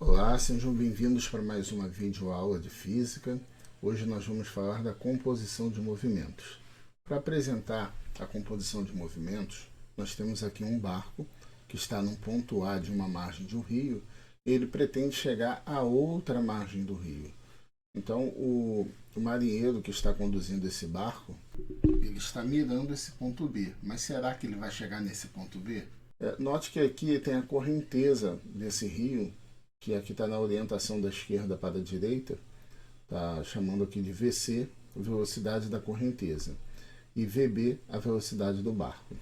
Olá, sejam bem-vindos para mais uma videoaula de Física. Hoje nós vamos falar da composição de movimentos. Para apresentar a composição de movimentos, nós temos aqui um barco que está num ponto A de uma margem de um rio e ele pretende chegar a outra margem do rio. Então, o marinheiro que está conduzindo esse barco, ele está mirando esse ponto B. Mas será que ele vai chegar nesse ponto B? Note que aqui tem a correnteza desse rio, que aqui está na orientação da esquerda para a direita, está chamando aqui de VC, velocidade da correnteza, e VB, a velocidade do barco.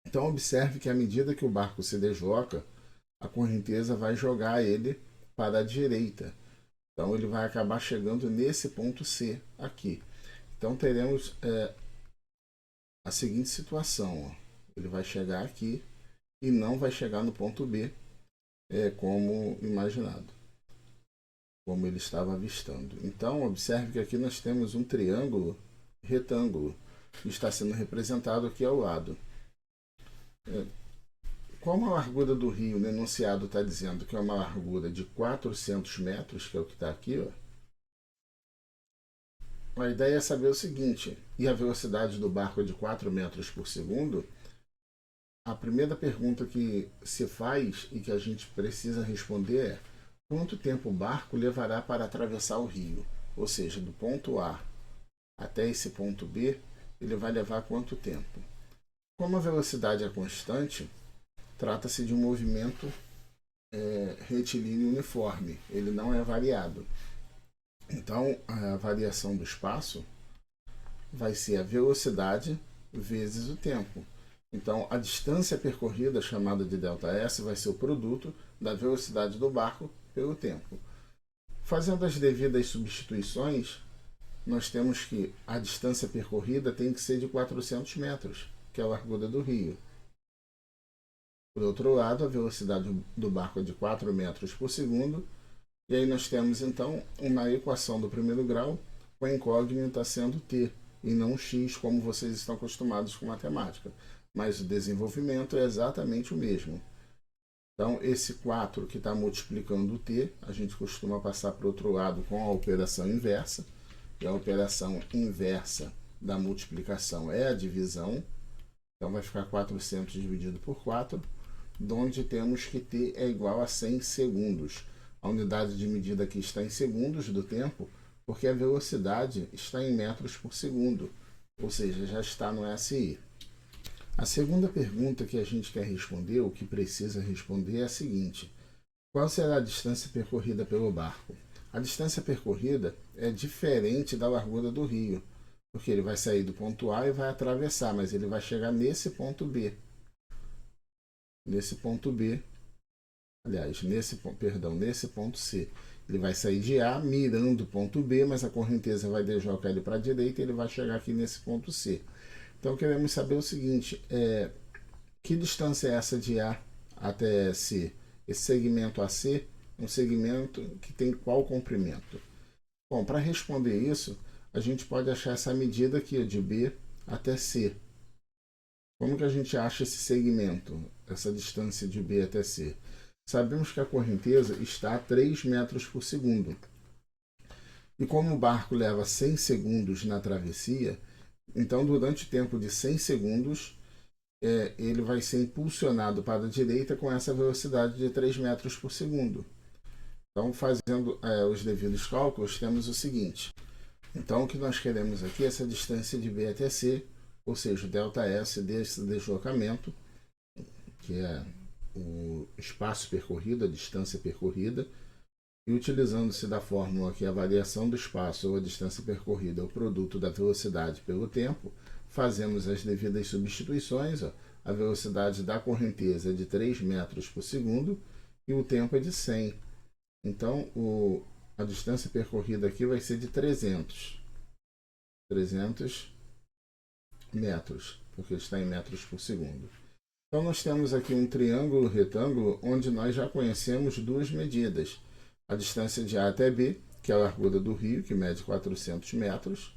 Então observe que à medida que o barco se desloca, a correnteza vai jogar ele para a direita. Então ele vai acabar chegando nesse ponto C aqui. Então teremos a seguinte situação. Ó. Ele vai chegar aqui e não vai chegar no ponto B, como imaginado, como ele estava avistando. Então, observe que aqui nós temos um triângulo retângulo que está sendo representado aqui ao lado. Como a largura do rio no enunciado está dizendo que é uma largura de 400 metros, que é o que está aqui, ó, a ideia é saber o seguinte, e a velocidade do barco é de 4 metros por segundo, a primeira pergunta que se faz e que a gente precisa responder é: quanto tempo o barco levará para atravessar o rio? Ou seja, do ponto A até esse ponto B, ele vai levar quanto tempo? Como a velocidade é constante, trata-se de um movimento retilíneo uniforme, ele não é variado. Então, a variação do espaço vai ser a velocidade vezes o tempo. Então, a distância percorrida, chamada de ΔS, vai ser o produto da velocidade do barco pelo tempo. Fazendo as devidas substituições, nós temos que a distância percorrida tem que ser de 400 metros, que é a largura do rio. Por outro lado, a velocidade do barco é de 4 metros por segundo, e aí nós temos, então, uma equação do primeiro grau com a incógnita sendo t, e não x, como vocês estão acostumados com matemática. Mas o desenvolvimento é exatamente o mesmo. Então, esse 4 que está multiplicando o t, a gente costuma passar para o outro lado com a operação inversa. E a operação inversa da multiplicação é a divisão. Então, vai ficar 400 dividido por 4, onde temos que t é igual a 100 segundos. A unidade de medida aqui está em segundos do tempo, porque a velocidade está em metros por segundo, ou seja, já está no SI. A segunda pergunta que a gente quer responder, ou que precisa responder, é a seguinte: qual será a distância percorrida pelo barco? A distância percorrida é diferente da largura do rio, porque ele vai sair do ponto A e vai atravessar, mas ele vai chegar nesse ponto B. Nesse ponto B, aliás, nesse ponto C. Ele vai sair de A mirando o ponto B, mas a correnteza vai deslocar ele para a direita e ele vai chegar aqui nesse ponto C. Então queremos saber o seguinte, que distância é essa de A até C? Esse segmento AC é um segmento que tem qual comprimento? Bom, para responder isso, a gente pode achar essa medida aqui de B até C. Como que a gente acha esse segmento, essa distância de B até C? Sabemos que a correnteza está a 3 metros por segundo. E como o barco leva 100 segundos na travessia, então durante o tempo de 100 segundos, ele vai ser impulsionado para a direita com essa velocidade de 3 metros por segundo. Então, fazendo os devidos cálculos, temos o seguinte. Então, o que nós queremos aqui é essa distância de B até C, ou seja, o ΔS desse deslocamento, que é o espaço percorrido, a distância percorrida, e utilizando-se da fórmula que a variação do espaço ou a distância percorrida é o produto da velocidade pelo tempo, fazemos as devidas substituições. Ó. A velocidade da correnteza é de 3 metros por segundo e o tempo é de 100. Então, a distância percorrida aqui vai ser de 300 metros, porque está em metros por segundo. Então, nós temos aqui um triângulo retângulo onde nós já conhecemos duas medidas. A distância de A até B, que é a largura do rio, que mede 400 metros.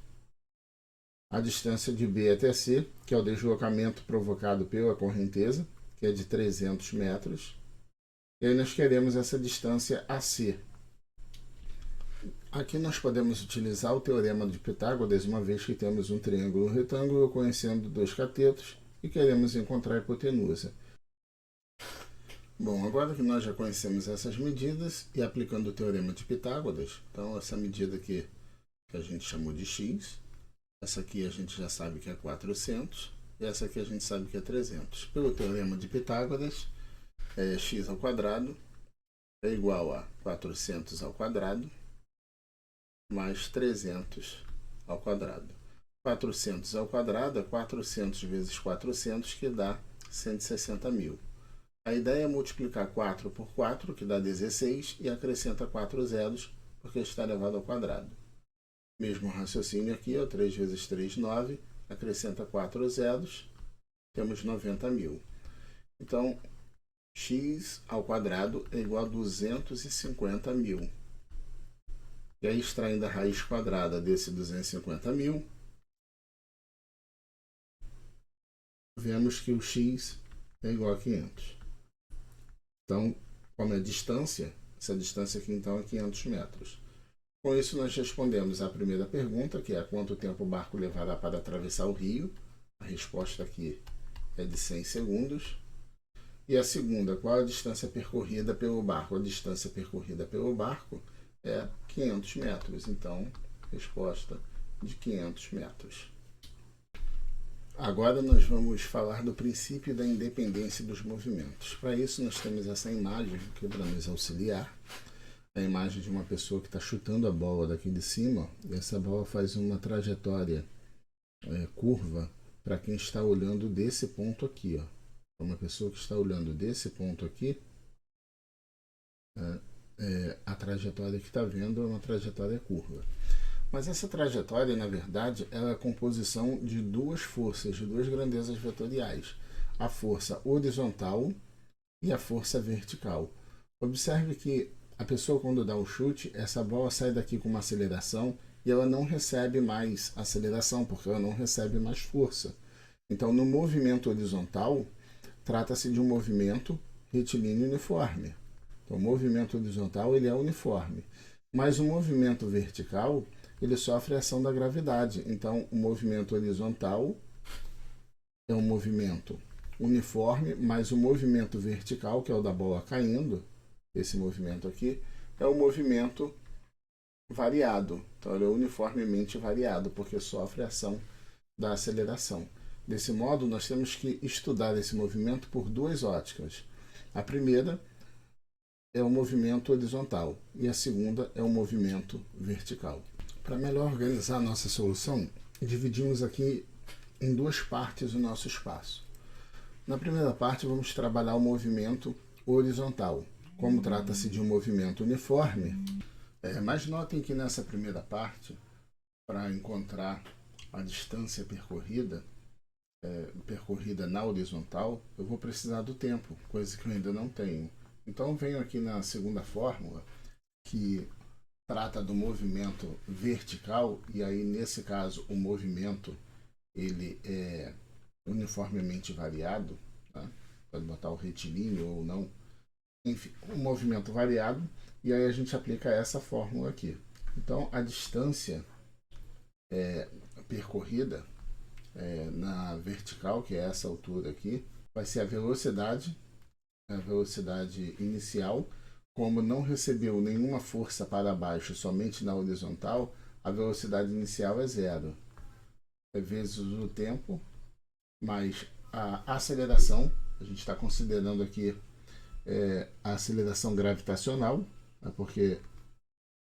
A distância de B até C, que é o deslocamento provocado pela correnteza, que é de 300 metros. E aí nós queremos essa distância AC. Aqui nós podemos utilizar o teorema de Pitágoras, uma vez que temos um triângulo retângulo conhecendo dois catetos e queremos encontrar a hipotenusa. Bom, agora que nós já conhecemos essas medidas e aplicando o teorema de Pitágoras, então essa medida aqui que a gente chamou de x, essa aqui a gente já sabe que é 400 e essa aqui a gente sabe que é 300. Pelo teorema de Pitágoras, x ao quadrado é igual a 400 ao quadrado mais 300 ao quadrado. 400 ao quadrado é 400 vezes 400, que dá 160.000. A ideia é multiplicar 4 por 4, que dá 16, e acrescenta 4 zeros, porque está elevado ao quadrado. Mesmo raciocínio aqui, 3 vezes 3, 9, acrescenta 4 zeros, temos 90.000. Então, x ao quadrado é igual a 250.000. E aí, extraindo a raiz quadrada desse 250.000, vemos que o x é igual a 500. Então, como é distância, essa distância aqui então é 500 metros. Com isso, nós respondemos a primeira pergunta, que é quanto tempo o barco levará para atravessar o rio. A resposta aqui é de 100 segundos. E a segunda, qual a distância percorrida pelo barco? A distância percorrida pelo barco é 500 metros. Então, resposta de 500 metros. Agora nós vamos falar do princípio da independência dos movimentos. Para isso, nós temos essa imagem aqui para nos auxiliar. A imagem de uma pessoa que está chutando a bola daqui de cima, e essa bola faz uma trajetória curva para quem está olhando desse ponto aqui. Uma pessoa que está olhando desse ponto aqui, a trajetória que está vendo é uma trajetória curva. Mas essa trajetória, na verdade, é a composição de duas forças, de duas grandezas vetoriais. A força horizontal e a força vertical. Observe que a pessoa, quando dá um chute, essa bola sai daqui com uma aceleração e ela não recebe mais aceleração, porque ela não recebe mais força. Então, no movimento horizontal, trata-se de um movimento retilíneo uniforme. Então, o movimento horizontal ele é uniforme. Mas o movimento vertical, ele sofre a ação da gravidade. Então, o movimento horizontal é um movimento uniforme, mas o movimento vertical, que é o da bola caindo, esse movimento aqui, é um movimento variado. Então, ele é uniformemente variado, porque sofre a ação da aceleração. Desse modo, nós temos que estudar esse movimento por duas óticas. A primeira é o movimento horizontal e a segunda é o movimento vertical. Para melhor organizar a nossa solução, dividimos aqui em duas partes o nosso espaço. Na primeira parte, vamos trabalhar o movimento horizontal. Como trata-se de um movimento uniforme, mas notem que nessa primeira parte, para encontrar a distância percorrida na horizontal, eu vou precisar do tempo, coisa que eu ainda não tenho. Então, venho aqui na segunda fórmula, que trata do movimento vertical, e aí, nesse caso, o movimento ele é uniformemente variado, tá? Pode botar o retilíneo ou não. Enfim, um movimento variado, e aí a gente aplica essa fórmula aqui. Então, a distância percorrida na vertical, que é essa altura aqui, vai ser a velocidade inicial. Como não recebeu nenhuma força para baixo, somente na horizontal, a velocidade inicial é zero. Vezes o tempo, mais a aceleração, a gente está considerando aqui a aceleração gravitacional, porque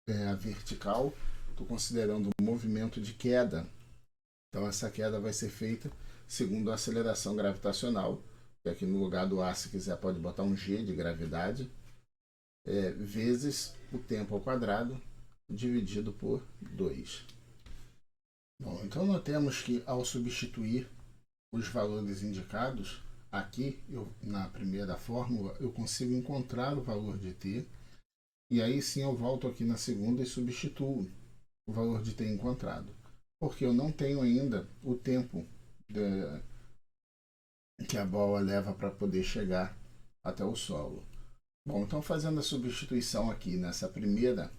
a vertical, estou considerando o movimento de queda. Então, essa queda vai ser feita segundo a aceleração gravitacional, que aqui no lugar do A, se quiser, pode botar um G de gravidade, vezes o tempo ao quadrado, dividido por 2. Bom, então notemos que ao substituir os valores indicados, aqui, na primeira fórmula, eu consigo encontrar o valor de t, e aí sim eu volto aqui na segunda e substituo o valor de t encontrado, porque eu não tenho ainda o tempo que a bola leva para poder chegar até o solo. Bom, então fazendo a substituição aqui nessa primeira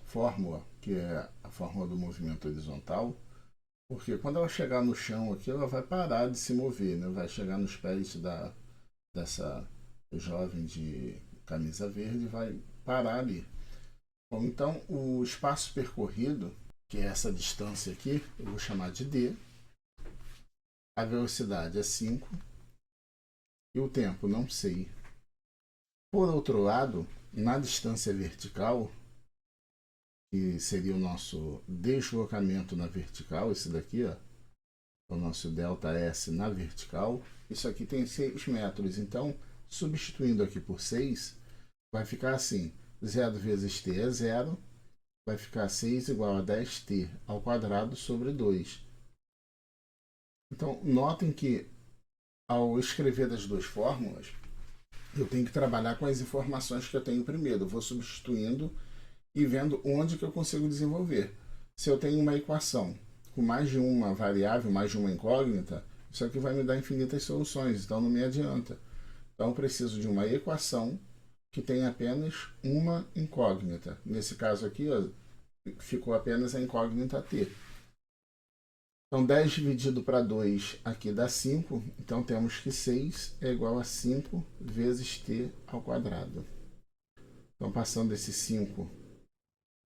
fórmula, que é a fórmula do movimento horizontal, porque quando ela chegar no chão aqui, ela vai parar de se mover, né? Vai chegar nos pés dessa jovem de camisa verde e vai parar ali. Bom, então o espaço percorrido, que é essa distância aqui, eu vou chamar de D. A velocidade é 5 e o tempo não sei. Por outro lado, na distância vertical, que seria o nosso deslocamento na vertical, esse daqui, ó, o nosso ΔS na vertical, isso aqui tem 6 metros. Então, substituindo aqui por 6, vai ficar assim: 0 vezes t é 0, vai ficar 6 igual a 10t ao quadrado sobre 2. Então, notem que ao escrever as duas fórmulas, eu tenho que trabalhar com as informações que eu tenho primeiro. Eu vou substituindo e vendo onde que eu consigo desenvolver. Se eu tenho uma equação com mais de uma variável, mais de uma incógnita, isso aqui vai me dar infinitas soluções, então não me adianta. Então eu preciso de uma equação que tem apenas uma incógnita. Nesse caso aqui, ó, ficou apenas a incógnita t. Então 10 dividido para 2 aqui dá 5, então temos que 6 é igual a 5 vezes t ao quadrado. Então passando esse 5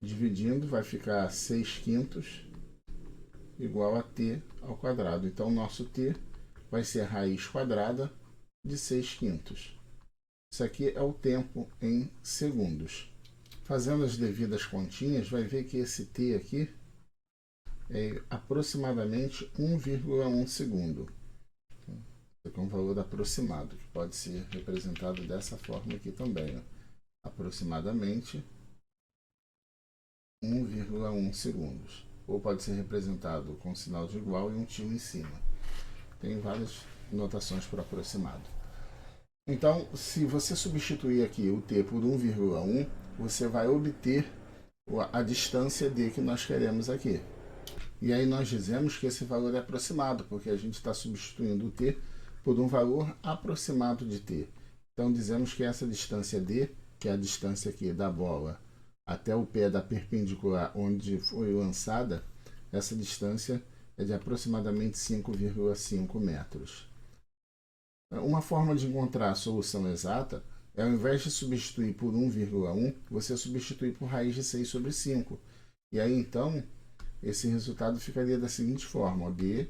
dividindo, vai ficar 6 quintos igual a t ao quadrado. Então nosso t vai ser a raiz quadrada de 6 quintos. Isso aqui é o tempo em segundos. Fazendo as devidas continhas, vai ver que esse t aqui é aproximadamente 1,1 segundo. Isso aqui é um valor aproximado, que pode ser representado dessa forma aqui também. Ó. Aproximadamente 1,1 segundos. Ou pode ser representado com sinal de igual e um tio em cima. Tem várias notações para aproximado. Então, se você substituir aqui o t por 1,1, você vai obter a distância d que nós queremos aqui. E aí nós dizemos que esse valor é aproximado, porque a gente está substituindo o t por um valor aproximado de t. Então dizemos que essa distância d, que é a distância aqui da bola até o pé da perpendicular onde foi lançada, essa distância é de aproximadamente 5,5 metros. Uma forma de encontrar a solução exata é, ao invés de substituir por 1,1, você substituir por raiz de 6 sobre 5. E aí então esse resultado ficaria da seguinte forma: d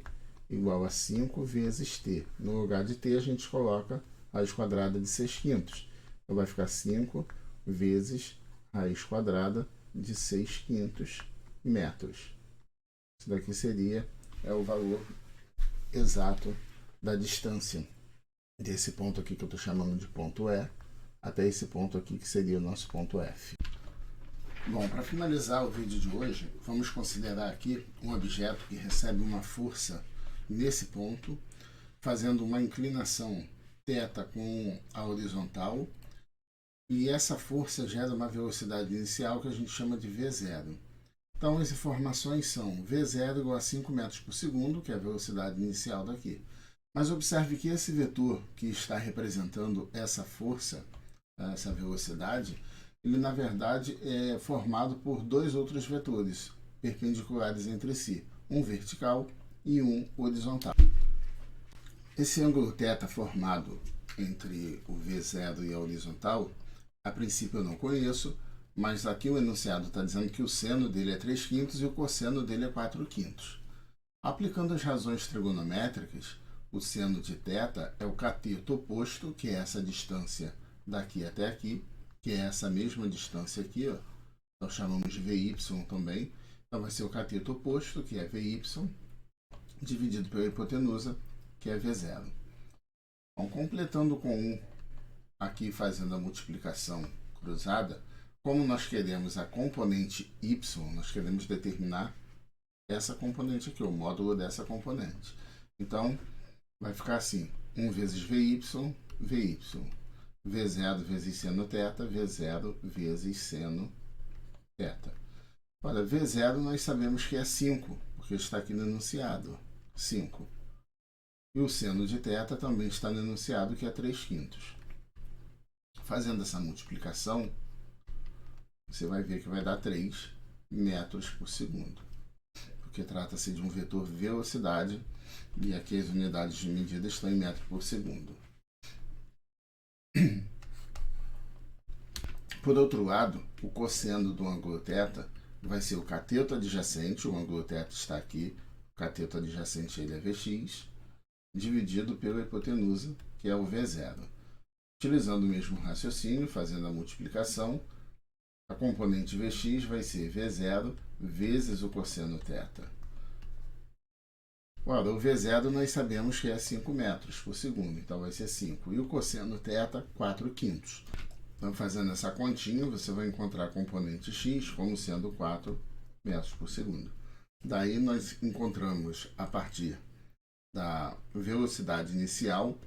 igual a 5 vezes t. No lugar de t, a gente coloca raiz quadrada de 6 quintos. Então vai ficar 5 vezes raiz quadrada de 6 quintos metros. Isso daqui seria o valor exato da distância desse ponto aqui que eu estou chamando de ponto E até esse ponto aqui que seria o nosso ponto F. Bom, para finalizar o vídeo de hoje, vamos considerar aqui um objeto que recebe uma força nesse ponto, fazendo uma inclinação θ com a horizontal, e essa força gera uma velocidade inicial que a gente chama de V0. Então as informações são V0 igual a 5 metros por segundo, que é a velocidade inicial daqui. Mas observe que esse vetor que está representando essa força, essa velocidade, ele na verdade é formado por dois outros vetores perpendiculares entre si, um vertical e um horizontal. Esse ângulo θ formado entre o V0 e a horizontal, a princípio eu não conheço, mas aqui o enunciado está dizendo que o seno dele é 3 quintos e o cosseno dele é 4 quintos. Aplicando as razões trigonométricas, o seno de θ é o cateto oposto, que é essa distância daqui até aqui, que é essa mesma distância aqui, ó. Nós chamamos de VY também. Então vai ser o cateto oposto, que é VY, dividido pela hipotenusa, que é V0. Então, completando com 1, aqui fazendo a multiplicação cruzada, como nós queremos a componente y, nós queremos determinar essa componente aqui, o módulo dessa componente. Então, vai ficar assim, 1 vezes VY, VY. V0 vezes seno θ, V0 vezes seno θ. Ora, V0 nós sabemos que é 5, porque está aqui no enunciado, 5. E o seno de θ também está no enunciado, que é 3 quintos. Fazendo essa multiplicação, você vai ver que vai dar 3 metros por segundo, porque trata-se de um vetor velocidade e aqui as unidades de medida estão em metros por segundo. Por outro lado, o cosseno do ângulo θ vai ser o cateto adjacente, o ângulo θ está aqui, o cateto adjacente ele é Vx, dividido pela hipotenusa, que é o V0. Utilizando o mesmo raciocínio, fazendo a multiplicação, a componente Vx vai ser V0 vezes o cosseno θ. Ora, o V0 nós sabemos que é 5 metros por segundo, então vai ser 5. E o cosseno θ, 4 quintos. Então, fazendo essa continha, você vai encontrar a componente x como sendo 4 metros por segundo. Daí nós encontramos, a partir da velocidade inicial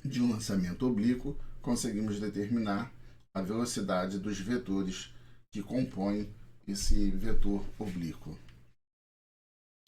de um lançamento oblíquo, conseguimos determinar a velocidade dos vetores que compõem esse vetor oblíquo.